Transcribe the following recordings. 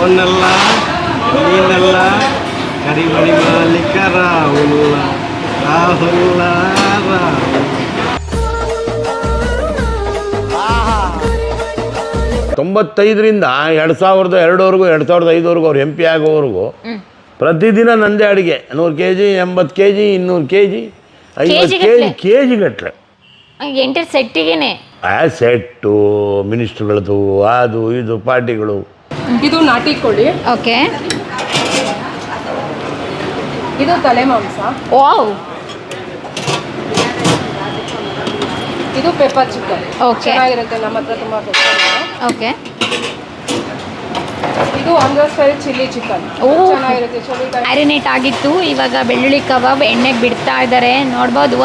ಅವನ್ನೆಲ್ಲ ನೀನೆಲ್ಲ ಕರಿಮಣಿ ಮಾಲೀಕ ರಾಹುಲ್ಲ ರಾಹುಲ್ಲ ರಾಹುಲ್ 95ರಿಂದ 2002ವರೆಗೂ 2005ವರೆಗೂ ಅವ್ರು MP ಆಗೋವರೆಗೂ ಪ್ರತಿದಿನ ನಂದೇ ಅಡುಗೆ 100 kg 80 kg 200 kg 50 kg ಕೆಜಿಗಟ್ಟಲೆ enter ಸೆಟ್ಟಿಗೆನೆ set ಮಿನಿಸ್ಟ್ರುಗಳದು ಅದು ಇದು ಪಾರ್ಟಿಗಳು. ಇದು ನಾಟಿ ಕೋಳಿ. ಓಕೆ. ಇದು ತಲೆ ಮಾಂಸ. ವಾವ್. ಇದು ಪೆಪ್ಪರ್ ಚಿಕನ್. ಓಕೆ. ಚೆನ್ನಾಗಿರುತ್ತೆ, ನಮ್ಮ ಹತ್ರ ತುಂಬಾ ಫೇಮಸ್. ಓಕೆ. ಇದು ಆಂಧ್ರ ಸ್ಟೈಲ್ ಚಿಲ್ಲಿ ಚಿಕನ್. ಚೆನ್ನಾಗಿರುತ್ತೆ, ಚಳಿಗಾಲ ಮ್ಯಾರಿನೇಟ್ ಆಗಿತ್ತು. ಇವಾಗ ಬೆಳ್ಳುಳ್ಳಿ ಕಬಾಬ್ ಎಣ್ಣೆಗೆ ಬಿಡ್ತಾ ಇದ್ದಾರೆ, ನೋಡ್ಬೋದು.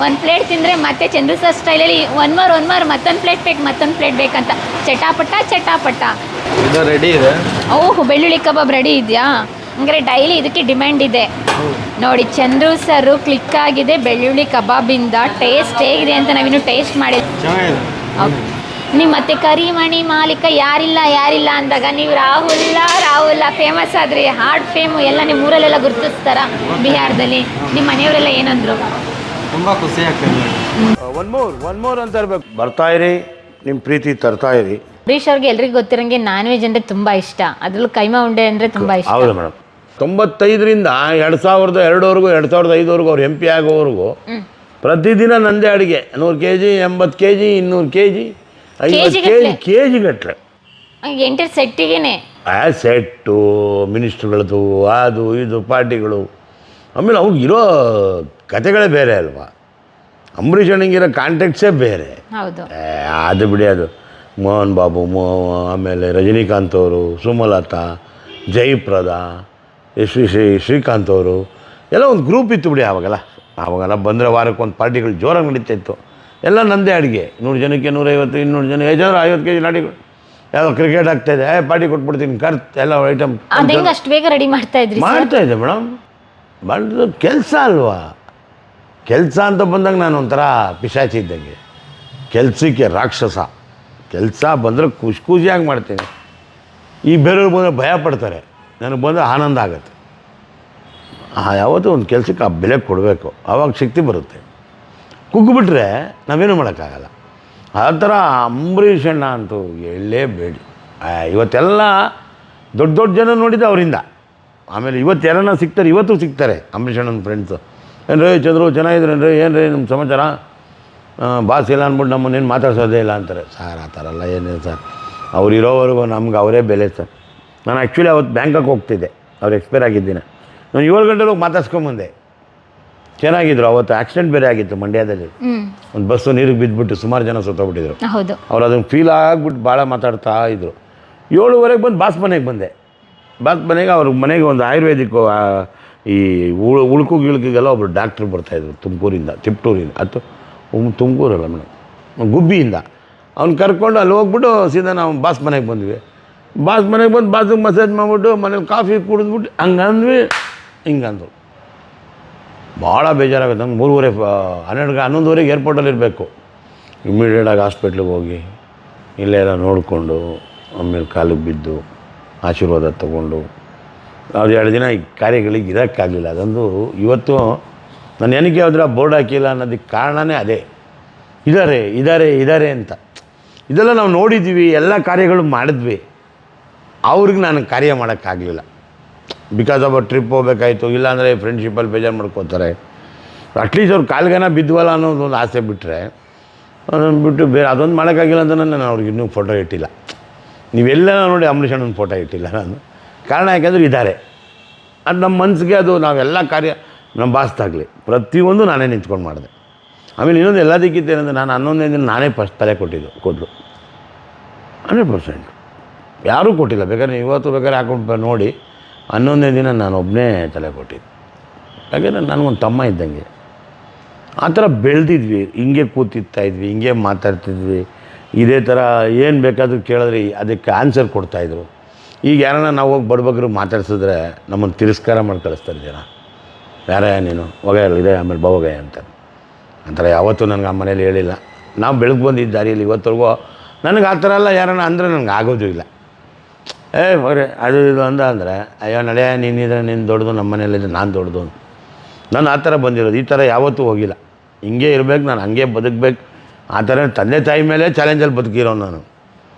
ಒಂದು ಪ್ಲೇಟ್ ತಿಂದರೆ ಮತ್ತೆ ಚಂದ್ರು ಸರ್ ಸ್ಟೈಲಲ್ಲಿ ಒನ್ ಮೋರ್ ಮತ್ತೊಂದು ಪ್ಲೇಟ್ ಬೇಕಂತ ಚಟಾಪಟ. ಇದು ರೆಡಿ ಇದೆ. ಓಹ್, ಬೆಳ್ಳುಳ್ಳಿ ಕಬಾಬ್ ರೆಡಿ ಇದೆಯಾ? ಹಂಗಾರೆ ಡೈಲಿ ಇದಕ್ಕೆ ಡಿಮ್ಯಾಂಡ್ ಇದೆ ನೋಡಿ. ಚಂದ್ರು ಸರ್ ಕ್ಲಿಕ್ ಆಗಿದೆ ಬೆಳ್ಳುಳ್ಳಿ ಕಬಾಬಿಂದ. ಟೇಸ್ಟ್ ಹೇಗಿದೆ ಅಂತ ನಾವಿನ್ನು ಟೇಸ್ಟ್ ಮಾಡಿದ್ವಿ. ನಿಮ್ಮ ಮತ್ತೆ ಕರಿಮಣಿ ಮಾಲೀಕ ಯಾರಿಲ್ಲ ಅಂದಾಗ ನೀವು ರಾಹುಲ್ಲ ಫೇಮಸ್ ಆದ್ರಿ. ಹಾರ್ಟ್ ಫೇಮು ಎಲ್ಲ ನಿಮ್ಮ ಊರಲ್ಲೆಲ್ಲ ಗುರುತಿಸ್ತಾರ ಬಿಹಾರದಲ್ಲಿ. ನಿಮ್ಮ ಮನೆಯವರೆಲ್ಲ ಏನಂದ್ರು? ತುಂಬ ಖುಷಿ ಆಗ್ತದೆ. ಒನ್ ಮೋರ್ ಅಂತ ಇರಬೇಕು. ಬರ್ತಾ ಇರಿ, ನಿಮ್ಮ ಪ್ರೀತಿ ತರ್ತಾ ಇರಿ. ಅಂಬರೀಶ್ ಅವ್ರಿಗೆ ಎಲ್ರಿಗೂ ಗೊತ್ತಿರಂಗೆ ನಾನ್ ವೆಜ್ ಅಂದರೆ ತುಂಬ ಇಷ್ಟ, ಅದರಲ್ಲೂ ಕೈಮಾ ಉಂಡೆ ಅಂದರೆ ತುಂಬ ಇಷ್ಟ. ಹೌದು ಮೇಡಮ್. 95ರಿಂದ 2002ವರೆಗೂ 2005ವರೆಗೂ ಅವ್ರು MP ಆಗೋವರೆಗೂ ಪ್ರತಿದಿನ ನಂದೇ ಅಡುಗೆ 100 kg 80 kg 200 kg 50 kg ಕೆಜಿಗಟ್ಟಲೆ enter ಸೆಟ್ಟಿಗೆನೆ set ಮಿನಿಸ್ಟ್ರುಗಳದು ಅದು ಇದು ಪಾರ್ಟಿಗಳು. ಆಮೇಲೆ ಅವ್ರಿಗೆ ಇರೋ ಕತೆಗಳೇ ಬೇರೆ ಅಲ್ವಾ. ಅಂಬರೀಷ್ ಅಣ್ಣಂಗಿರೋ ಕಾಂಟ್ಯಾಕ್ಟ್ಸೇ ಬೇರೆ. ಹೌದು. ಅದು ಬಿಡಿ, ಅದು ಮೋಹನ್ ಬಾಬು, ಆಮೇಲೆ ರಜನಿಕಾಂತ್ ಅವರು, ಸುಮಲತಾ, ಜಯಪ್ರದ, ಶ್ರೀಕಾಂತ್ ಅವರು ಎಲ್ಲ ಒಂದು ಗ್ರೂಪ್ ಇತ್ತು ಬಿಡಿ. ಆವಾಗೆಲ್ಲ ಬಂದರೆ ವಾರಕ್ಕೆ ಒಂದು ಪಾರ್ಟಿಗಳು ಜೋರಾಗಿ ನಡೀತಾ ಇತ್ತು. ಎಲ್ಲ ನಂದೇ ಅಡುಗೆ. 100 ಜನಕ್ಕೆ 150, 200 ಜನ 50 kg ನಾಟಿಗಳು. ಯಾವುದೋ ಕ್ರಿಕೆಟ್ ಆಗ್ತಾಯಿದೆ, ಪಾರ್ಟಿ ಕೊಟ್ಬಿಡ್ತೀನಿ ಎಲ್ಲ ಐಟಮ್ ಅಷ್ಟು ಬೇಗ ರೆಡಿ ಮಾಡ್ತಾಯಿದ್ದೆ ಮೇಡಮ್. ಮಾಡಿದ್ದು ಕೆಲಸ ಅಲ್ವಾ. ಕೆಲಸ ಅಂತ ಬಂದಾಗ ನಾನು ಒಂಥರ ಪಿಶಾಚಿ ಇದ್ದಂಗೆ. ಕೆಲಸಕ್ಕೆ ರಾಕ್ಷಸ. ಕೆಲಸ ಬಂದರೆ ಖುಷಿಯಾಗಿ ಮಾಡ್ತೀನಿ. ಈ ಬೇರೆಯವ್ರು ಬಂದರೆ ಭಯ ಪಡ್ತಾರೆ, ನನಗೆ ಬಂದರೆ ಆನಂದ ಆಗುತ್ತೆ. ಯಾವತ್ತೂ ಒಂದು ಕೆಲಸಕ್ಕೆ ಆ ಬೆಲೆ ಕೊಡಬೇಕು, ಆವಾಗ ಶಕ್ತಿ ಬರುತ್ತೆ. ಕುಗ್ಗಿಬಿಟ್ರೆ ನಾವೇನು ಮಾಡೋಕ್ಕಾಗಲ್ಲ. ಆ ಥರ ಅಂಬರೀಷ್ ಅಣ್ಣ ಅಂತೂ ಹೇಳಲೇಬೇಡಿ. ಇವತ್ತೆಲ್ಲ ದೊಡ್ಡ ಜನ ನೋಡಿದ್ದು ಅವರಿಂದ. ಆಮೇಲೆ ಇವತ್ತು ಯಾರನ್ನ ಸಿಗ್ತಾರೆ, ಇವತ್ತು ಸಿಗ್ತಾರೆ ಅಂಬರೀಷ್ ಅಣ್ಣನ ಫ್ರೆಂಡ್ಸು. ಏನ್ರಿ ಚಂದ್ರು ಚೆನ್ನಾಗಿದ್ರೇನ್ರಿ, ಏನ್ರಿ ನಿಮ್ಮ ಸಮಾಚಾರ, ಬಾಸ್ ಇಲ್ಲ ಅಂದ್ಬಿಟ್ಟು ನಮ್ಮನ್ನೇನು ಮಾತಾಡ್ಸೋದೇ ಇಲ್ಲ ಅಂತಾರೆ. ಸರ್ ಆ ಥರ ಎಲ್ಲ ಏನಿದೆ ಸರ್, ಅವ್ರು ಇರೋವರೆಗೂ ನಮ್ಗೆ ಅವರೇ ಬೆಲೆ ಸರ್. ನಾನು ಆ್ಯಕ್ಚುಲಿ ಅವತ್ತು ಬ್ಯಾಂಕಾಗೆ ಹೋಗ್ತಿದ್ದೆ, ಅವ್ರು ಎಕ್ಸ್ಪೈರ್ ಆಗಿದ್ದೀನಿ. ನಾನು 7 ಗಂಟೆಗೆ ಹೋಗಿ ಮಾತಾಡ್ಸ್ಕೊಂಬಂದೆ. ಚೆನ್ನಾಗಿದ್ರು. ಅವತ್ತು ಆಕ್ಸಿಡೆಂಟ್ ಬೇರೆ ಆಗಿತ್ತು ಮಂಡ್ಯದಲ್ಲಿ. ಒಂದು ಬಸ್ಸು ನೀರಿಗೆ ಬಿದ್ದುಬಿಟ್ಟು ಸುಮಾರು ಜನ ಸತ್ತೋಗ್ಬಿಟ್ಟಿದ್ರು. ಅವ್ರು ಅದನ್ನು ಫೀಲ್ ಆಗಿಬಿಟ್ಟು ಭಾಳ ಮಾತಾಡ್ತಾ ಇದ್ರು. 7:30 ಬಂದು ಬಾಸ್ ಮನೆಗೆ ಬಂದೆ. ಬಾಸ್ ಮನೆಗೆ ಅವ್ರ ಮನೆಗೆ ಒಂದು ಆಯುರ್ವೇದಿಕ್ ಈ ಉಳ್ಕು ಗಿಳ್ಕಿಗೆಲ್ಲ ಒಬ್ಬರು ಡಾಕ್ಟ್ರು ಬರ್ತಾಯಿದ್ರು ತುಮಕೂರಿಂದ, ತಿಪ್ಟೂರಿಂದ, ತುಮಕೂರಲ್ಲ ಮೇಡಮ್, ಗುಬ್ಬಿಯಿಂದ. ಅವ್ನು ಕರ್ಕೊಂಡು ಅಲ್ಲಿ ಹೋಗ್ಬಿಟ್ಟು ಸೀದಾ ನಾವು ಬಾಸ್ ಮನೆಗೆ ಬಂದ್ವಿ. ಬಾಸ್ ಮನೆಗೆ ಬಂದು ಬಾಸಿಗೆ ಮಸಾಜ್ ಮಾಡಿಬಿಟ್ಟು ಮನೇಲಿ ಕಾಫಿ ಕುಡಿದ್ಬಿಟ್ಟು ಹಂಗಂದ್ವಿ. ಹಿಂಗಂದ್ರು ಭಾಳ ಬೇಜಾರಾಗುತ್ತೆ ನಂಗೆ. 11:30 ಏರ್ಪೋರ್ಟಲ್ಲಿ ಇರಬೇಕು. ಇಮ್ಮಿಡಿಯೇಟಾಗಿ ಹಾಸ್ಪಿಟ್ಲಿಗೆ ಹೋಗಿ ಇಲ್ಲೆಲ್ಲ ನೋಡಿಕೊಂಡು ಆಮೇಲೆ ಕಾಲಿಗೆ ಬಿದ್ದು ಆಶೀರ್ವಾದ ತೊಗೊಂಡು ಅವ್ರು 2 ದಿನ ಈ ಕಾರ್ಯಗಳಿಗೆ ಇರೋಕ್ಕಾಗಲಿಲ್ಲ. ಅದೊಂದು ಇವತ್ತು ನಾನು ಏನಕ್ಕೆ ಹೋದ್ರೆ ಬೋರ್ಡ್ ಹಾಕಿಲ್ಲ ಅನ್ನೋದಕ್ಕೆ ಕಾರಣವೇ ಅದೇ. ಇದ್ದಾರೆ ಅಂತ. ಇದೆಲ್ಲ ನಾವು ನೋಡಿದ್ದೀವಿ, ಎಲ್ಲ ಕಾರ್ಯಗಳು ಮಾಡಿದ್ವಿ. ಅವ್ರಿಗೆ ನಾನು ಕಾರ್ಯ ಮಾಡೋಕ್ಕಾಗಲಿಲ್ಲ. ಬಿಕಾಸ್ ಆಫ್ ಟ್ರಿಪ್ ಹೋಗ್ಬೇಕಾಯ್ತು, ಇಲ್ಲಾಂದರೆ ಫ್ರೆಂಡ್ಶಿಪ್ಪಲ್ಲಿ ಬೇಜಾರು ಮಾಡ್ಕೋತಾರೆ. ಅಟ್ಲೀಸ್ಟ್ ಅವ್ರು ಕಾಲ್ಗನ ಬಿದ್ವಲ್ಲ ಅನ್ನೋದು ಒಂದು ಆಸೆ ಬಿಟ್ಟರೆ ಅದನ್ನು ಬಿಟ್ಟು ಬೇರೆ ಅದೊಂದು ಮಾಡೋಕ್ಕಾಗಿಲ್ಲ ಅಂತ ನಾನು ಅವ್ರಿಗೆ ಇನ್ನೂ ಫೋಟೋ ಇಟ್ಟಿಲ್ಲ. ನೀವೆಲ್ಲ ನೋಡಿ ಅಂಬರೀಷ್ ಅಣ್ಣನ ಫೋಟೋ ಇಟ್ಟಿಲ್ಲ ನಾನು. ಕಾರಣ ಯಾಕೆಂದರೆ ಇದ್ದಾರೆ. ಅದು ನಮ್ಮ ಮನಸ್ಸಿಗೆ ಅದು ನಾವೆಲ್ಲ ಕಾರ್ಯ ನಮ್ಮ ಬಾಸ್ದಾಗಲಿ ಪ್ರತಿಯೊಂದು ನಾನೇ ನಿಂತ್ಕೊಂಡು ಮಾಡಿದೆ. ಆಮೇಲೆ ಇನ್ನೊಂದು ಎಲ್ಲದಕ್ಕಿಂತ ಏನಂದರೆ ನಾನು 11ನೇ ದಿನ ನಾನೇ ಫಸ್ಟ್ ತಲೆ ಕೊಟ್ಟಿದ್ದು 100%. ಯಾರೂ ಕೊಟ್ಟಿಲ್ಲ. ಬೇಕಾದ್ರೆ ಇವತ್ತು ಬೇಕಾದ್ರೆ ಹಾಕೊಂಡು ನೋಡಿ 11ನೇ ದಿನ ನಾನು ಒಬ್ಬನೇ ತಲೆ ಕೊಟ್ಟಿದ್ದು. ಯಾಕೆಂದರೆ ನನಗೊಂದು ತಮ್ಮ ಇದ್ದಂಗೆ. ಆ ಥರ ಬೆಳೆದಿದ್ವಿ. ಹಿಂಗೆ ಕೂತಿರ್ತಾಯಿದ್ವಿ, ಹಿಂಗೆ ಮಾತಾಡ್ತಿದ್ವಿ. ಇದೇ ಥರ ಏನು ಬೇಕಾದರೂ ಕೇಳಿದ್ರೆ ಅದಕ್ಕೆ ಆನ್ಸರ್ ಕೊಡ್ತಾಯಿದ್ರು. ಈಗ ಯಾರನ್ನ ನಾವು ಹೋಗಿ ಬಡಬಗ್ರು ಮಾತಾಡ್ಸಿದ್ರೆ ನಮ್ಮನ್ನು ತಿರಸ್ಕಾರ ಮಾಡಿ ಕಳಿಸ್ತಾರೆ ಜನ. ಯಾರೇ ನೀನು ಹೊಗೆಯಲ್ಲ ಇದೆ ಆಮೇಲೆ ಬವಗಯ್ಯ ಅಂತಾರೆ. ಅಂತರ ಯಾವತ್ತೂ ನನಗೆ ಆ ಮನೇಲಿ ಹೇಳಿಲ್ಲ. ನಾವು ಬೆಳಗ್ಗೆ ಬಂದಿದ್ದ ದಾರಿಯಲ್ಲಿ ಇವತ್ತರೆಗೂ ನನಗೆ ಆ ಥರ ಎಲ್ಲ ಯಾರನ್ನ ಅಂದರೆ ನನಗೆ ಆಗೋದು ಇಲ್ಲ. ಹೊರೆ ಅದು ಇದು ಅಂದರೆ ಅಯ್ಯೋ ನಡೆ ನೀನಿದ್ರೆ ನೀನು ದೊಡ್ಡದು ನಮ್ಮ ಮನೇಲಿದ್ರೆ ನಾನು ದೊಡ್ಡದು. ನಾನು ಆ ಥರ ಬಂದಿರೋದು, ಈ ಥರ ಯಾವತ್ತೂ ಹೋಗಿಲ್ಲ. ಹಿಂಗೆ ಇರಬೇಕು, ನಾನು ಹಂಗೆ ಬದುಕಬೇಕು, ಆ ಥರ ತಂದೆ ತಾಯಿ ಮೇಲೆ ಚಾಲೆಂಜಲ್ಲಿ ಬದುಕಿರೋ ನಾನು.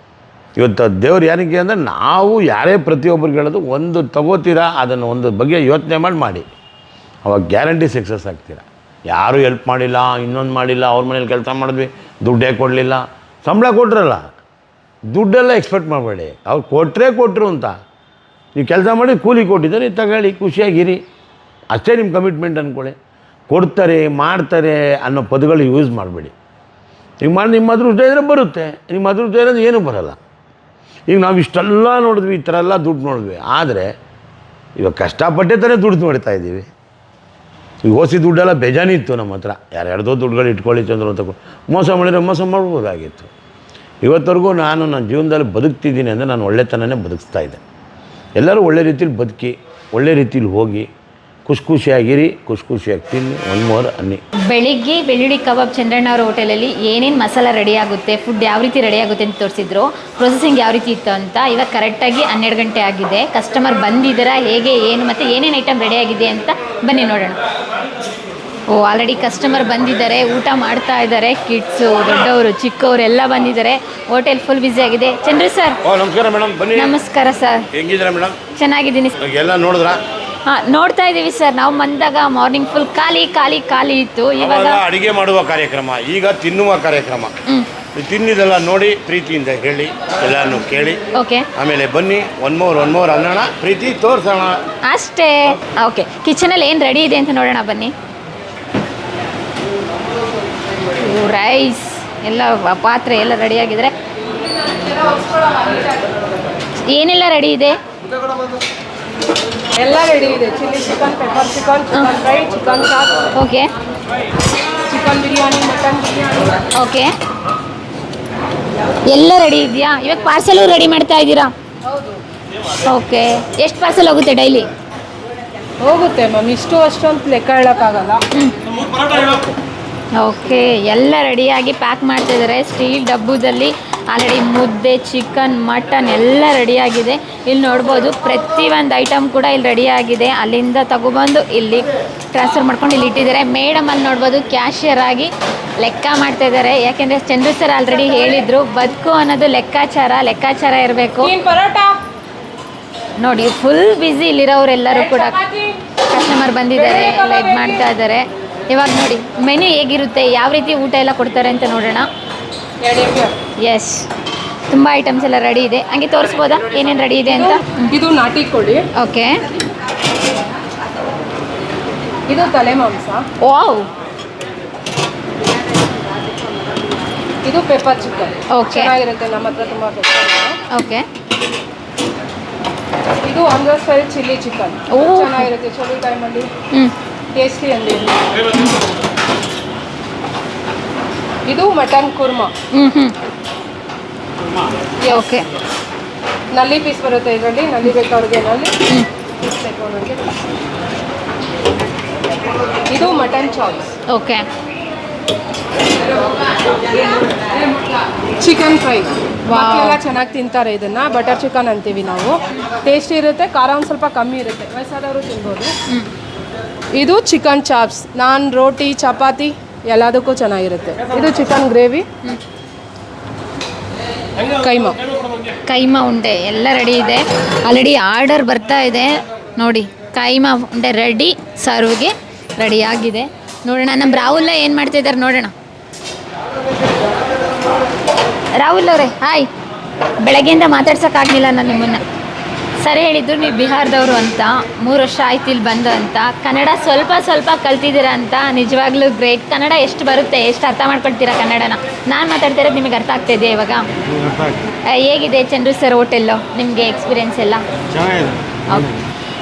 ಇವತ್ತು ದೇವ್ರು ಏನಕ್ಕೆ ಅಂದರೆ ನಾವು ಯಾರೇ ಪ್ರತಿಯೊಬ್ಬರಿಗೆ ಹೇಳೋದು ಒಂದು ತಗೋತೀರಾ ಅದನ್ನು ಒಂದು ಬಗ್ಗೆ ಯೋಚನೆ ಮಾಡಿ ಅವಾಗ ಗ್ಯಾರಂಟಿ ಸಕ್ಸಸ್ ಆಗ್ತೀರಾ. ಯಾರೂ ಹೆಲ್ಪ್ ಮಾಡಿಲ್ಲ, ಇನ್ನೊಂದು ಮಾಡಿಲ್ಲ, ಅವ್ರ ಮನೇಲಿ ಕೆಲಸ ಮಾಡಿದ್ವಿ, ದುಡ್ಡೇ ಕೊಡಲಿಲ್ಲ, ಸಂಬಳ ಕೊಟ್ರಲ್ಲ, ದುಡ್ಡೆಲ್ಲ ಎಕ್ಸ್ಪೆಕ್ಟ್ ಮಾಡಬೇಡಿ. ಅವ್ರು ಕೊಟ್ಟರು ಅಂತ ನೀವು ಕೆಲಸ ಮಾಡಿ ಕೂಲಿ ಕೊಟ್ಟಿದ್ದಾರೆ ತಗೊಳ್ಳಿ, ಖುಷಿಯಾಗಿರಿ, ಅಷ್ಟೇ ನಿಮ್ಮ ಕಮಿಟ್ಮೆಂಟ್ ಅಂದ್ಕೊಳ್ಳಿ. ಕೊಡ್ತಾರೆ ಮಾಡ್ತಾರೆ ಅನ್ನೋ ಪದಗಳು ಯೂಸ್ ಮಾಡಬೇಡಿ. ಈಗ ಮಾಡಿ ನಿಮ್ಮ ಅದೃಷ್ಟ ಇದ್ದರೆ ಬರುತ್ತೆ, ನಿಮ್ಮ ಅದೃಷ್ಟ ಇರೋದು ಏನೂ ಬರೋಲ್ಲ. ಈಗ ನಾವು ಇಷ್ಟೆಲ್ಲ ನೋಡಿದ್ವಿ, ಈ ಥರ ಎಲ್ಲ ದುಡ್ಡು ನೋಡಿದ್ವಿ, ಆದರೆ ಇವಾಗ ಕಷ್ಟಪಟ್ಟೆ ತಾನೇ ದುಡ್ಡು ನೋಡ್ತಾ ಇದ್ದೀವಿ. ಈಗ ಓಸಿ ದುಡ್ಡೆಲ್ಲ ಬೇಜಾನಿತ್ತು ನಮ್ಮ ಹತ್ರ, ಯಾರ್ಯಾರ್ದೋ ದುಡ್ಡುಗಳು ಇಟ್ಕೊಳ್ಳಿ ಚಂದ್ರು ಅಂತ ಮೋಸ ಮಾಡಿದ್ರೆ ಮೋಸ ಮಾಡ್ಬೋದಾಗಿತ್ತು. ಇವತ್ತರೆಗೂ ನಾನು ನನ್ನ ಜೀವನದಲ್ಲಿ ಬದುಕ್ತಿದ್ದೀನಿ ಅಂದರೆ ನಾನು ಒಳ್ಳೆತನನೇ ಬದುಕಿಸ್ತಾ ಇದ್ದೆ. ಎಲ್ಲರೂ ಒಳ್ಳೆ ರೀತಿಲಿ ಬದುಕಿ, ಒಳ್ಳೆ ರೀತಿಲಿ ಹೋಗಿ, ಖುಷಿಯಾಗಿರಿ, ಖುಷಿಯಾಗಿ ತಿನ್ನಿ, ಒನ್ ಮೋರ್ ಅನ್ನಿ. ಬೆಳಿಗ್ಗೆ ಬೆಳ್ಳುಳ್ಳಿ ಕಬಾಬ್ ಚಂದ್ರಣ್ಣ ಅವ್ರ ಹೋಟೆಲಲ್ಲಿ ಏನೇನು ಮಸಾಲ ರೆಡಿ ಆಗುತ್ತೆ, ಫುಡ್ ಯಾವ ರೀತಿ ರೆಡಿ ಆಗುತ್ತೆ ಅಂತ ತೋರಿಸಿದ್ರು, ಪ್ರೊಸೆಸಿಂಗ್ ಯಾವ ರೀತಿ ಇತ್ತು ಅಂತ. ಇವಾಗ ಕರೆಕ್ಟಾಗಿ 12 ಗಂಟೆ ಆಗಿದೆ. ಕಸ್ಟಮರ್ ಬಂದಿದ್ದೀರಾ, ಹೇಗೆ ಏನು ಮತ್ತು ಏನೇನು ಐಟಮ್ ರೆಡಿ ಆಗಿದೆ ಅಂತ ಬನ್ನಿ ನೋಡೋಣ. ಓ, ಆಲ್ರೆಡಿ ಕಸ್ಟಮರ್ ಬಂದಿದ್ದಾರೆ, ಊಟ ಮಾಡ್ತಾ ಇದ್ದಾರೆ. ಕಿಡ್ಸು, ದೊಡ್ಡವರು, ಚಿಕ್ಕವರು ಎಲ್ಲ ಬಂದಿದ್ದಾರೆ. ಹೋಟೆಲ್ ಫುಲ್ ಬ್ಯುಸಿ ಆಗಿದೆ. ಚಂದ್ರು ಸರ್ ನಮಸ್ಕಾರ ಮೇಡಮ್, ಬನ್ನಿ. ನಮಸ್ಕಾರ ಸರ್, ಹೆಂಗಿದ್ದೀರಾ ಮೇಡಮ್? ಚೆನ್ನಾಗಿದ್ದೀನಿ. ಎಲ್ಲ ನೋಡಿದ್ರಾ? ಹಾಂ, ನೋಡ್ತಾ ಇದ್ದೀವಿ ಸರ್. ನಾವು ಬಂದಾಗ ಮಾರ್ನಿಂಗ್ ಫುಲ್ ಖಾಲಿ ಇತ್ತು. ಇವಾಗ ಅಡುಗೆ ಮಾಡುವ ಕಾರ್ಯಕ್ರಮ, ಈಗ ತಿನ್ನುವ ಕಾರ್ಯಕ್ರಮ. ತಿನ್ನಿದೆಲ್ಲ ನೋಡಿ ಪ್ರೀತಿಯಿಂದ ಹೇಳಿ, ಎಲ್ಲಾನು ಕೇಳಿ, ಓಕೆ, ಆಮೇಲೆ ಬನ್ನಿ ಒನ್ ಮೋರ್ ಅನ್ನೋಣ, ಪ್ರೀತಿ ತೋರಿಸೋಣ ಅಷ್ಟೇ. ಓಕೆ, ಕಿಚನಲ್ಲಿ ಏನು ರೆಡಿ ಇದೆ ಅಂತ ನೋಡೋಣ ಬನ್ನಿ. ರೈಸ್ ಎಲ್ಲ, ಪಾತ್ರೆ ಎಲ್ಲ ರೆಡಿ ಆಗಿದ್ರೆ ಏನೆಲ್ಲ ರೆಡಿ ಇದೆ? ಎಲ್ಲ ರೆಡಿ ಇದೆ. Chilli chicken, pepper chicken, chicken fry, chicken chop, okay, chicken biryani, mutton biryani. Okay, ಎಲ್ಲ ರೆಡಿ ಇದೆಯಾ? ಇವಾಗ ಪಾರ್ಸೆಲು ರೆಡಿ ಮಾಡ್ತಾ ಇದ್ದೀರಾ? ಹೌದು. ಓಕೆ, ಎಷ್ಟು ಪಾರ್ಸೆಲ್ ಹೋಗುತ್ತೆ ಡೈಲಿ? ಹೋಗುತ್ತೆ ಮ್ಯಾಮ್, ಅಷ್ಟೊಂದು ಲೆಕ್ಕ ಹೇಳೋಕ್ಕಾಗಲ್ಲ. ಓಕೆ, ಎಲ್ಲ ರೆಡಿಯಾಗಿ ಪ್ಯಾಕ್ ಮಾಡ್ತಾಯಿದ್ದಾರೆ. ಸ್ಟೀಲ್ ಡಬ್ಬದಲ್ಲಿ ಆಲ್ರೆಡಿ ಮುದ್ದೆ, ಚಿಕನ್, ಮಟನ್ ಎಲ್ಲ ರೆಡಿಯಾಗಿದೆ. ಇಲ್ಲಿ ನೋಡ್ಬೋದು ಪ್ರತಿಯೊಂದು ಐಟಮ್ ಕೂಡ ಇಲ್ಲಿ ರೆಡಿಯಾಗಿದೆ. ಅಲ್ಲಿಂದ ತಗೊಬಂದು ಇಲ್ಲಿ ಟ್ರಾನ್ಸ್ಫರ್ ಮಾಡ್ಕೊಂಡು ಇಲ್ಲಿ ಇಟ್ಟಿದ್ದಾರೆ. ಮೇಡಮ್ ಅಲ್ಲಿ ನೋಡ್ಬೋದು ಕ್ಯಾಶಿಯರ್ ಆಗಿ ಲೆಕ್ಕ ಮಾಡ್ತಾಯಿದ್ದಾರೆ. ಯಾಕೆಂದರೆ ಚಂದ್ರು ಸರ್ ಆಲ್ರೆಡಿ ಹೇಳಿದರು, ಬದುಕು ಅನ್ನೋದು ಲೆಕ್ಕಾಚಾರ ಇರಬೇಕು. ನೋಡಿ ಫುಲ್ ಬ್ಯುಸಿ ಇಲ್ಲಿರೋರೆಲ್ಲರೂ ಕೂಡ ಕಸ್ಟಮರ್ ಬಂದಿದ್ದಾರೆ, ಎಲ್ಲ ಇದು ಮಾಡ್ತಾ ಇದ್ದಾರೆ. ಇವಾಗ ನೋಡಿ ಮೆನು ಹೇಗಿರುತ್ತೆ, ಯಾವ ರೀತಿ ಊಟ ಎಲ್ಲ ಕೊಡ್ತಾರೆ ಅಂತ ನೋಡೋಣ. ಎಸ್, ತುಂಬ ಐಟಮ್ಸ್ ಎಲ್ಲ ರೆಡಿ ಇದೆ. ಹಂಗೆ ತೋರಿಸ್ಬೋದಾ ಏನೇನು ರೆಡಿ ಇದೆ ಅಂತ? ಇದು ನಾಟಿ ಕೋಳಿ. ಓಕೆ, ಇದು ತಲೆ ಮಾಂಸ. ವಾವ್. ಇದು ಪೆಪ್ಪರ್ ಚಿಕನ್. ಓಕೆ, ಚೆನ್ನಾಗಿರುತ್ತೆ, ನಮ್ಮ ಹತ್ರ ತುಂಬ ಫೇಮಸ್. ಓಕೆ, ಇದು ಆಂಧ್ರ ಸ್ಟೈಲ್ ಚಿಲ್ಲಿ ಚಿಕನ್. ಓ, ಚೆನ್ನಾಗಿರುತ್ತೆ ಚಳಿ ಟೈಮಲ್ಲಿ, ಟೇಸ್ಟಿ ಅಂದಿ. ಇದು ಮಟನ್ ಕುರ್ಮಾ. ಓಕೆ, ನಲ್ಲಿ ಪೀಸ್ ಬರುತ್ತೆ ಇದರಲ್ಲಿ. ನಲ್ಲಿ ಬೇಕಾವ್ರಿಗೆ ನಲ್ಲಿ ಪೀಸ್ ಬೇಕು ಅವ್ರಿಗೆ. ಇದು mutton chops. Okay, chicken fry. ಮಕ್ಕಳೆಲ್ಲ ಚೆನ್ನಾಗಿ ತಿಂತಾರೆ ಇದನ್ನು. ಬಟರ್ ಚಿಕನ್ ಅಂತೀವಿ ನಾವು. ಟೇಸ್ಟಿ ಇರುತ್ತೆ, ಖಾರ ಒಂದು ಸ್ವಲ್ಪ ಕಮ್ಮಿ ಇರುತ್ತೆ, ವಯಸ್ಸಾದವರು ತಿನ್ಬೋದು. ಇದು ಚಿಕನ್ ಚಾಪ್ಸ್. ನಾನ್, ರೋಟಿ, ಚಪಾತಿ ಎಲ್ಲದಕ್ಕೂ ಚೆನ್ನಾಗಿರುತ್ತೆ. ಇದು ಚಿಕನ್ ಗ್ರೇವಿ. ಕೈಮಾ ಉಂಡೆ ಎಲ್ಲ ರೆಡಿ ಇದೆ. ಆಲ್ರೆಡಿ ಆರ್ಡರ್ ಬರ್ತಾ ಇದೆ ನೋಡಿ. ಕೈಮಾ ಉಂಡೆ ರೆಡಿ, ಸರ್ವ್ಗೆ ರೆಡಿ ಆಗಿದೆ. ನೋಡೋಣ ನಮ್ಮ ರಾಹುಲ್ ಏನು ಮಾಡ್ತಿದ್ದಾರೆ ನೋಡೋಣ. ರಾಹುಲ್ ಅವರೇ ಹಾಯ್. ಬೆಳಗ್ಗೆಯಿಂದ ಮಾತಾಡ್ಸೋಕ್ಕಾಗಲಿಲ್ಲ ನಾನು ನಿಮ್ಮನ್ನು. ಸರಿ ಹೇಳಿದ್ರು ನೀವು ಬಿಹಾರದವರು ಅಂತ, 3 ವರ್ಷ ಆಯ್ತು ಇಲ್ಲಿ ಬಂದು ಅಂತ. ಕನ್ನಡ ಸ್ವಲ್ಪ ಕಲ್ತಿದ್ದೀರಾ ಅಂತ, ನಿಜವಾಗ್ಲೂ ಗ್ರೇಟ್. ಕನ್ನಡ ಎಷ್ಟು ಬರುತ್ತೆ, ಎಷ್ಟು ಅರ್ಥ ಮಾಡ್ಕೊಳ್ತೀರಾ ಕನ್ನಡನ? ನಾನು ಮಾತಾಡ್ತಾ ಇರೋದು ನಿಮಗೆ ಅರ್ಥ ಆಗ್ತಾ ಇದೆಯಾ ಇವಾಗ? ಹೇಗಿದೆ ಚಂದ್ರು ಸರ್ ಹೋಟೆಲ್ಲು ನಿಮಗೆ ಎಕ್ಸ್ಪೀರಿಯೆನ್ಸ್ ಎಲ್ಲ? ಚೆನ್ನಾಗಿದೆ.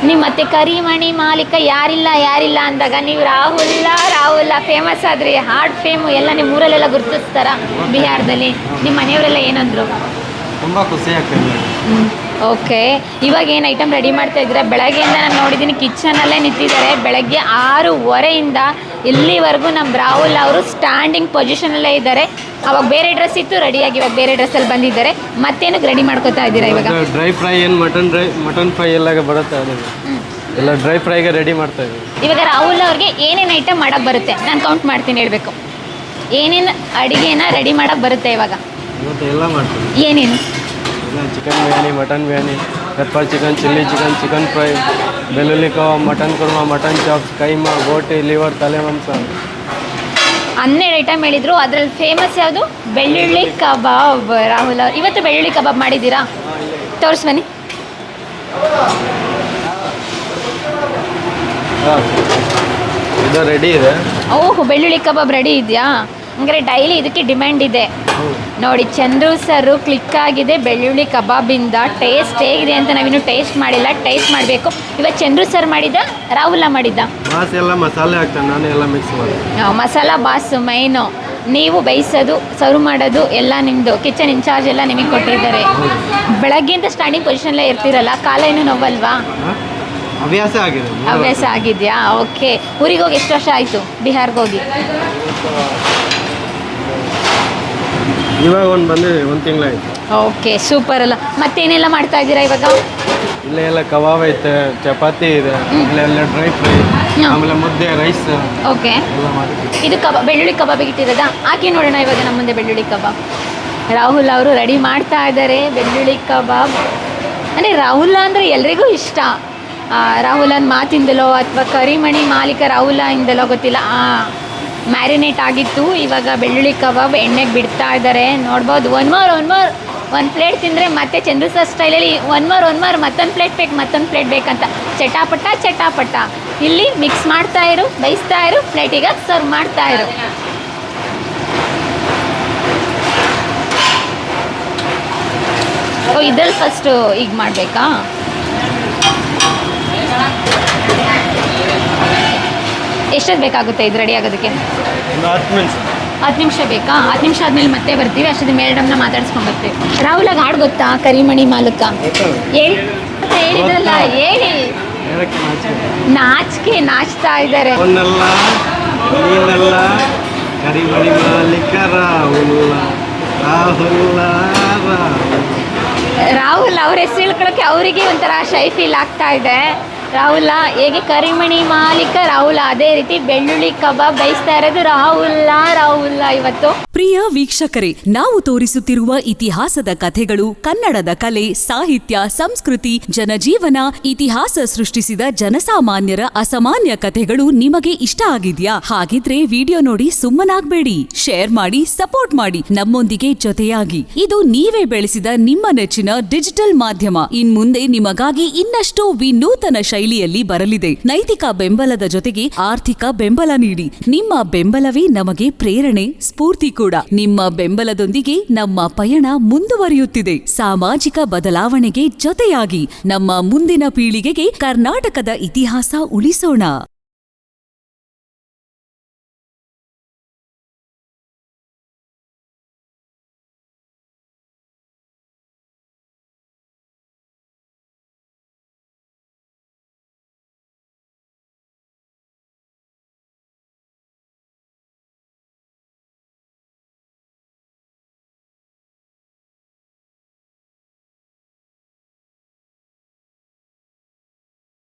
ನೀವು ಮತ್ತೆ ಕರಿಮಣಿ ಮಾಲೀಕ ಯಾರಿಲ್ಲ ಅಂದಾಗ ನೀವು ರಾಹುಲ್ಲ ಫೇಮಸ್ ಆದ್ರಿ, ಹಾರ್ಡ್ ಫೇಮು ಎಲ್ಲ ನಿಮ್ಮ ಊರಲ್ಲೆಲ್ಲ ಗುರುತಿಸ್ತಾರ ಬಿಹಾರದಲ್ಲಿ? ನಿಮ್ಮ ಮನೆಯವರೆಲ್ಲ ಏನಂದ್ರು? ತುಂಬ ಖುಷಿ ಆಗ್ತದೆ. ಓಕೆ, ಇವಾಗ ಏನು ಐಟಮ್ ರೆಡಿ ಮಾಡ್ತಾ ಇದ್ದೀರಾ? ಬೆಳಗ್ಗೆಯಿಂದ ನಾನು ನೋಡಿದ್ದೀನಿ ಕಿಚನಲ್ಲೇ ನಿಂತಿದ್ದಾರೆ. ಬೆಳಗ್ಗೆ 6:15 ಇಲ್ಲಿವರೆಗೂ ನಮ್ಮ ರಾಹುಲ್ ಅವರು ಸ್ಟ್ಯಾಂಡಿಂಗ್ ಪೊಸಿಷನಲ್ಲೇ ಇದ್ದಾರೆ. ಅವಾಗ ಬೇರೆ ಡ್ರೆಸ್ ಇತ್ತು ರೆಡಿಯಾಗಿ ಇವಾಗ ಬೇರೆ ಡ್ರೆಸ್ಸಲ್ಲಿ ಬಂದಿದ್ದಾರೆ ಮತ್ತೇನಕ್ಕೆ ರೆಡಿ ಮಾಡ್ಕೊತಾ ಇದ್ದೀರಾ ಇವಾಗ? ಡ್ರೈ ಫ್ರೈ ಏನು ಮಟನ್ ಫ್ರೈ ಎಲ್ಲ ಬರುತ್ತೆ ಅದು ಎಲ್ಲ ಡ್ರೈ ಫ್ರೈಗೆ ರೆಡಿ ಮಾಡ್ತಾ ಇದ್ದೀವಿ. ಇವಾಗ ರಾಹುಲ್ ಅವ್ರಿಗೆ ಏನೇನು ಐಟಮ್ ಮಾಡೋಕ್ಕೆ ಬರುತ್ತೆ ನಾನು ಕೌಂಟ್ ಮಾಡ್ತೀನಿ ಹೇಳಬೇಕು. ಏನೇನು ಅಡುಗೆನ ರೆಡಿ ಮಾಡೋಕ್ಕೆ ಬರುತ್ತೆ ಇವಾಗ? ಇವತ್ತು ಎಲ್ಲ ಮಾಡ್ತೀವಿ. ಏನೇನು? ಎಲ್ಲ chicken biryani, mutton biryani, pepper chicken, chilli chicken, chicken fry, ಬೆಳ್ಳುಳ್ಳಿ kebab, mutton korma, mutton chops, keema, boti, liver, ತಲೆ ಮಾಂಸ. 12 ಐಟಮ್ ಹೇಳಿದ್ರು. ಅದರಲ್ಲಿ ಫೇಮಸ್ ಯಾವುದು? ಬೆಳ್ಳುಳ್ಳಿ ಕಬಾಬ್. ರಾಹುಲ್ ಅವ್ರು ಇವತ್ತು ಬೆಳ್ಳುಳ್ಳಿ ಕಬಾಬ್ ಮಾಡಿದ್ದೀರಾ? ತೋರಿಸ್ ಬನ್ನಿ. ಇದು ರೆಡಿ ಇದೆ. ಓಹ್, ಬೆಳ್ಳುಳ್ಳಿ ಕಬಾಬ್ ರೆಡಿ ಇದೆಯಾ? ಹಂಗಾರೆ ಡೈಲಿ ಇದಕ್ಕೆ ಡಿಮ್ಯಾಂಡ್ ಇದೆ ನೋಡಿ. ಚಂದ್ರು ಸರ್ ಕ್ಲಿಕ್ ಆಗಿದೆ ಬೆಳ್ಳುಳ್ಳಿ ಕಬಾಬಿಂದ. ಟೇಸ್ಟ್ ಹೇಗಿದೆ ಅಂತ ನಾವಿನ್ನೂ ಟೇಸ್ಟ್ ಮಾಡಿಲ್ಲ, ಟೇಸ್ಟ್ ಮಾಡಬೇಕು. ಇವತ್ತು ಚಂದ್ರು ಸರ್ ಮಾಡಿದ್ದ, ರಾಹುಲ ಮಾಡಿದ್ದ? ಬಾಸ್ ಎಲ್ಲ ಮಸಾಲೆ ಹಾಕ್ತಾನೆ, ನಾನು ಎಲ್ಲ ಮಿಕ್ಸ್ ಮಾಡಿ. ಮಸಾಲ ಬಾಸು ಮೈನು. ನೀವು ಬೇಯಿಸೋದು, ಸರ್ವ್ ಮಾಡೋದು ಎಲ್ಲ ನಿಮ್ಮದು. ಕಿಚನ್ ಇನ್ಚಾರ್ಜ್ ಎಲ್ಲ ನಿಮಗೆ ಕೊಟ್ಟಿದ್ದಾರೆ. ಬೆಳಗ್ಗೆಯಿಂದ ಸ್ಟಾರ್ಟಿಂಗ್ ಪೊಸಿಷನ್ಲೇ ಇರ್ತೀರಲ್ಲ, ಕಾಲ ಏನೂ ನೋವಲ್ವಾ? ಹವ್ಯಾಸ ಆಗಿದೆ. ಹವ್ಯಾಸ ಆಗಿದೆಯಾ? ಓಕೆ. ಊರಿಗೆ ಹೋಗಿ ಎಷ್ಟು ವರ್ಷ ಆಯಿತು? ಬಿಹಾರ್ಗೆ ಹೋಗಿ ಇವಾಗ ಒಂದು ತಿಂಗಳಾಯ್ತು. ಓಕೆ, ಸೂಪರ್ ಅಲ್ಲ. ಮತ್ತೇನೆಲ್ಲ ಮಾಡ್ತಾ ಇದ್ದೀರಾ ಇವಾಗ? ಇಲ್ಲೇ ಎಲ್ಲ ಕಬಾಬ್ ಐತೆ, ಚಪಾತಿ ಇದೆ, ಇಲ್ಲೆಲ್ಲ ಡ್ರೈ ಫ್ರೈ, ಆಮೇಲೆ ಮುದ್ದೆ, ರೈಸ್ ಓಕೆ. ಎಲ್ಲ ಮಾಡ್ತೀವಿ. ಇದು ಕಬಾಬ್, ಬೆಳ್ಳುಳ್ಳಿ ಕಬಾಬಿಗೆ ಇಟ್ಟಿರೋದಾ? ಹಾಕಿ ನೋಡೋಣ ಇವಾಗ ನಮ್ಮ ಮುಂದೆ ಬೆಳ್ಳುಳ್ಳಿ ಕಬಾಬ್. ರಾಹುಲ್ ಅವರು ರೆಡಿ ಮಾಡ್ತಾ ಇದ್ದಾರೆ ಬೆಳ್ಳುಳ್ಳಿ ಕಬಾಬ್. ಅಂದರೆ ರಾಹುಲ ಅಂದರೆ ಎಲ್ರಿಗೂ ಇಷ್ಟ. ರಾಹುಲನ ಮಾತಿಂದಲೋ ಅಥವಾ ಕರಿಮಣಿ ಮಾಲೀಕ ರಾಹುಲ ಇಂದಲೋ ಗೊತ್ತಿಲ್ಲ, ಮ್ಯಾರಿನೇಟ್ ಆಗಿತ್ತು. ಇವಾಗ ಬೆಳ್ಳುಳ್ಳಿ ಕಬಾಬ್ ಎಣ್ಣೆಗೆ ಬಿಡ್ತಾ ಇದ್ದಾರೆ. ನೋಡ್ಬೋದು. ಒಂದು ಪ್ಲೇಟ್ ತಿಂದರೆ ಮತ್ತೆ ಚಂದ್ರು ಸರ್ ಸ್ಟೈಲಲ್ಲಿ ಒನ್ ಮೋರ್ ಮತ್ತೊಂದು ಪ್ಲೇಟ್ ಬೇಕಂತ ಚಟಾಪಟ. ಇಲ್ಲಿ ಮಿಕ್ಸ್ ಮಾಡ್ತಾ ಇರು, ಬೇಯಿಸ್ತಾ ಇರು, ಪ್ಲೇಟಿಗೆ ಸರ್ವ್ ಮಾಡ್ತಾ ಇರು. ಓ, ಇದ್ರಲ್ಲಿ ಫಸ್ಟು ಈಗ ಮಾಡಬೇಕಾ? ಎಷ್ಟೊತ್ತು ಬೇಕಾಗುತ್ತೆ ಇದು ರೆಡಿ ಆಗೋದಕ್ಕೆ? 10 ನಿಮಿಷ ಬೇಕಾ? 10 ನಿಮಿಷ ಆದಮೇಲೆ ಮತ್ತೆ ಬರ್ತೀವಿ. ಅಷ್ಟೊಂದು ಮೇಡಮ್ನ ಮಾತಾಡ್ಸ್ಕೊಂಡು ಬರ್ತೀವಿ. ರಾಹುಲಾಗ ಹಾಡು ಗೊತ್ತಾ? ಕರಿಮಣಿ ಮಾಲಕ ಹೇಳಿದ್ರಲ್ಲ, ಹೇಳಿ. ನಾಚ್ತಾ ಇದ್ದಾರೆ. ಕರಿಮಣಿ ಮಾಲೀಕ ರಾಹುಲ್ ಅವ್ರ ಹೆಸರು ಹೇಳ್ಕೊಳಕ್ಕೆ ಅವರಿಗೆ ಒಂಥರ ಶೈ ಫೀಲ್ ಆಗ್ತಾ ಇದೆ. ರಾಹುಲ ಹೇಗೆ ಕರಿಮಣಿ ಮಾಲೀಕ ರಾಹುಲ, ಅದೇ ರೀತಿ ಬೆಳ್ಳುಳ್ಳಿ ಕಬಾಬ್ ಬೇಯಿಸ್ತಾ ಇರೋದು ರಾಹುಲ ಇವತ್ತು. ಪ್ರಿಯ ವೀಕ್ಷಕರೇ, ನಾವು ತೋರಿಸುತ್ತಿರುವ ಇತಿಹಾಸದ ಕಥೆಗಳು ಕನ್ನಡದ ಕಲೆ, ಸಾಹಿತ್ಯ, ಸಂಸ್ಕೃತಿ, ಜನಜೀವನ, ಇತಿಹಾಸ ಸೃಷ್ಟಿಸಿದ ಜನಸಾಮಾನ್ಯರ ಅಸಾಮಾನ್ಯ ಕಥೆಗಳು ನಿಮಗೆ ಇಷ್ಟ ಆಗಿದ್ಯಾ? ಹಾಗಿದ್ರೆ ವಿಡಿಯೋ ನೋಡಿ ಸುಮ್ಮನಾಗ್ಬೇಡಿ, ಶೇರ್ ಮಾಡಿ, ಸಪೋರ್ಟ್ ಮಾಡಿ, ನಮ್ಮೊಂದಿಗೆ ಜೊತೆಯಾಗಿ. ಇದು ನೀವೇ ಬೆಳೆಸಿದ ನಿಮ್ಮ ನೆಚ್ಚಿನ ಡಿಜಿಟಲ್ ಮಾಧ್ಯಮ. ಇನ್ಮುಂದೆ ನಿಮಗಾಗಿ ಇನ್ನಷ್ಟು ವಿನೂತನ ಶೈಲಿಯಲ್ಲಿ ಬರಲಿದೆ. ನೈತಿಕ ಬೆಂಬಲದ ಜೊತೆಗೆ ಆರ್ಥಿಕ ಬೆಂಬಲ ನೀಡಿ. ನಿಮ್ಮ ಬೆಂಬಲವೇ ನಮಗೆ ಪ್ರೇರಣೆ, ಸ್ಫೂರ್ತಿ ಕೂಡ. ನಿಮ್ಮ ಬೆಂಬಲದೊಂದಿಗೆ ನಮ್ಮ ಪಯಣ ಮುಂದುವರಿಯುತ್ತಿದೆ. ಸಾಮಾಜಿಕ ಬದಲಾವಣೆಗೆ ಜೊತೆಯಾಗಿ ನಮ್ಮ ಮುಂದಿನ ಪೀಳಿಗೆಗೆ ಕರ್ನಾಟಕದ ಇತಿಹಾಸ ಉಳಿಸೋಣ.